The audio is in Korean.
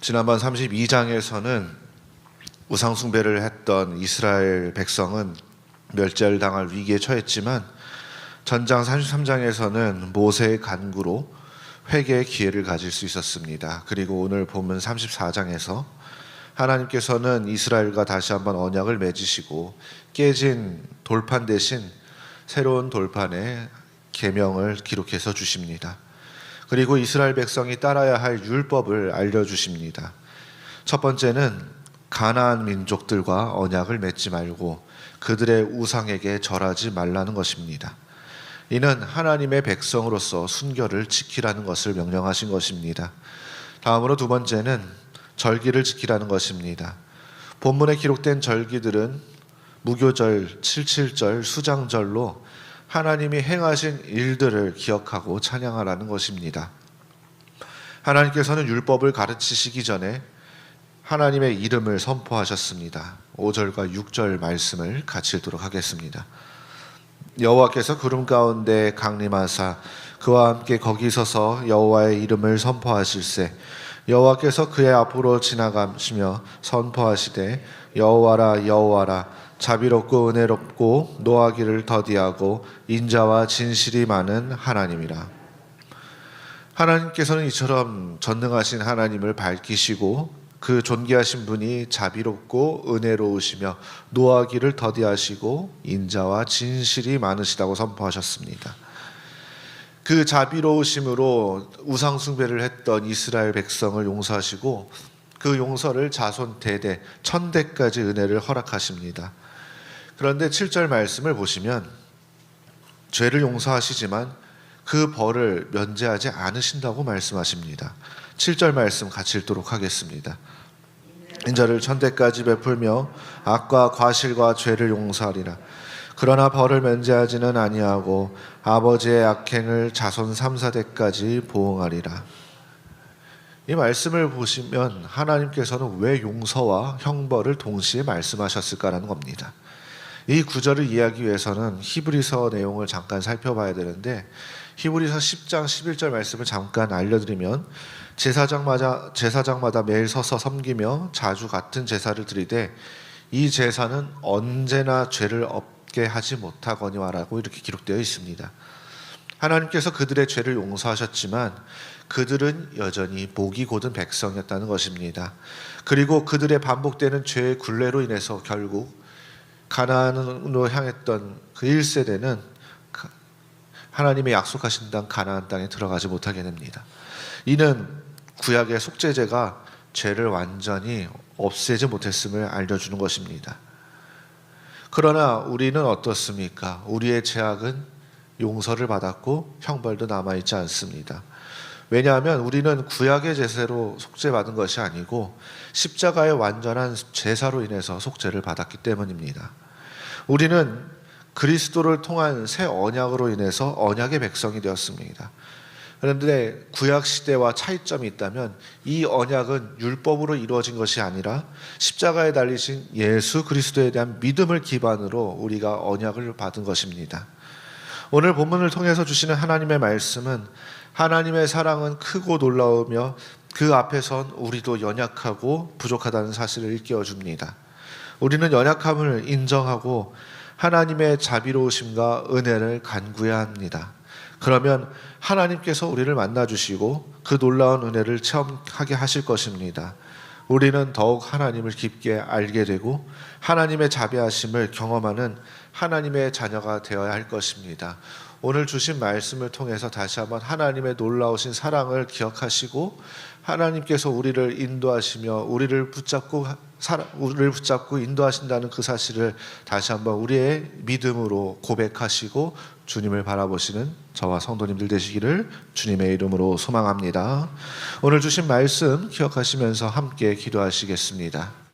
지난번 32장에서는 우상숭배를 했던 이스라엘 백성은 멸절 당할 위기에 처했지만 전장 33장에서는 모세의 간구로 회개의 기회를 가질 수 있었습니다. 그리고 오늘 본문 34장에서 하나님께서는 이스라엘과 다시 한번 언약을 맺으시고 깨진 돌판 대신 새로운 돌판에 계명을 기록해서 주십니다. 그리고 이스라엘 백성이 따라야 할 율법을 알려주십니다. 첫 번째는 가나안 민족들과 언약을 맺지 말고 그들의 우상에게 절하지 말라는 것입니다. 이는 하나님의 백성으로서 순결을 지키라는 것을 명령하신 것입니다. 다음으로 두 번째는 절기를 지키라는 것입니다. 본문에 기록된 절기들은 무교절, 칠칠절, 수장절로 하나님이 행하신 일들을 기억하고 찬양하라는 것입니다. 하나님께서는 율법을 가르치시기 전에 하나님의 이름을 선포하셨습니다. 5절과 6절 말씀을 같이 읽도록 하겠습니다. 여호와께서 구름 가운데 강림하사 그와 함께 거기 서서 여호와의 이름을 선포하실세 여호와께서 그의 앞으로 지나가시며 선포하시되 여호와라 여호와라 자비롭고 은혜롭고 노하기를 더디하고 인자와 진실이 많은 하나님이라. 하나님께서는 이처럼 전능하신 하나님을 밝히시고 그 존귀하신 분이 자비롭고 은혜로우시며 노하기를 더디하시고 인자와 진실이 많으시다고 선포하셨습니다. 그 자비로우심으로 우상숭배를 했던 이스라엘 백성을 용서하시고 그 용서를 자손 대대 천대까지 은혜를 허락하십니다. 그런데 7절 말씀을 보시면 죄를 용서하시지만 그 벌을 면제하지 않으신다고 말씀하십니다. 7절 말씀 같이 읽도록 하겠습니다. 인자를 천대까지 베풀며 악과 과실과 죄를 용서하리라. 그러나 벌을 면제하지는 아니하고 아버지의 악행을 자손 3, 4대까지 보응하리라. 이 말씀을 보시면 하나님께서는 왜 용서와 형벌을 동시에 말씀하셨을까라는 겁니다. 이 구절을 이해하기 위해서는 히브리서 내용을 잠깐 살펴봐야 되는데 히브리서 10장 11절 말씀을 잠깐 알려드리면 제사장마다 매일 서서 섬기며 자주 같은 제사를 드리되 이 제사는 언제나 죄를 없게 하지 못하거니와라고 이렇게 기록되어 있습니다. 하나님께서 그들의 죄를 용서하셨지만 그들은 여전히 목이 곧은 백성이었다는 것입니다. 그리고 그들의 반복되는 죄의 굴레로 인해서 결국 가나안으로 향했던 그 1세대는 하나님의 약속하신 땅 가나안 땅에 들어가지 못하게 됩니다. 이는 구약의 속죄제가 죄를 완전히 없애지 못했음을 알려주는 것입니다. 그러나 우리는 어떻습니까? 우리의 죄악은 용서를 받았고 형벌도 남아있지 않습니다. 왜냐하면 우리는 구약의 제사로 속죄받은 것이 아니고 십자가의 완전한 제사로 인해서 속죄를 받았기 때문입니다. 우리는 그리스도를 통한 새 언약으로 인해서 언약의 백성이 되었습니다. 그런데 구약 시대와 차이점이 있다면 이 언약은 율법으로 이루어진 것이 아니라 십자가에 달리신 예수 그리스도에 대한 믿음을 기반으로 우리가 언약을 받은 것입니다. 오늘 본문을 통해서 주시는 하나님의 말씀은 하나님의 사랑은 크고 놀라우며 그 앞에선 우리도 연약하고 부족하다는 사실을 일깨워 줍니다. 우리는 연약함을 인정하고 하나님의 자비로우심과 은혜를 간구해야 합니다. 그러면 하나님께서 우리를 만나주시고 그 놀라운 은혜를 체험하게 하실 것입니다. 우리는 더욱 하나님을 깊게 알게 되고 하나님의 자비하심을 경험하는 하나님의 자녀가 되어야 할 것입니다. 오늘 주신 말씀을 통해서 다시 한번 하나님의 놀라우신 사랑을 기억하시고 하나님께서 우리를 인도하시며 우리를 붙잡고 인도하신다는 그 사실을 다시 한번 우리의 믿음으로 고백하시고 주님을 바라보시는 저와 성도님들 되시기를 주님의 이름으로 소망합니다. 오늘 주신 말씀 기억하시면서 함께 기도하시겠습니다.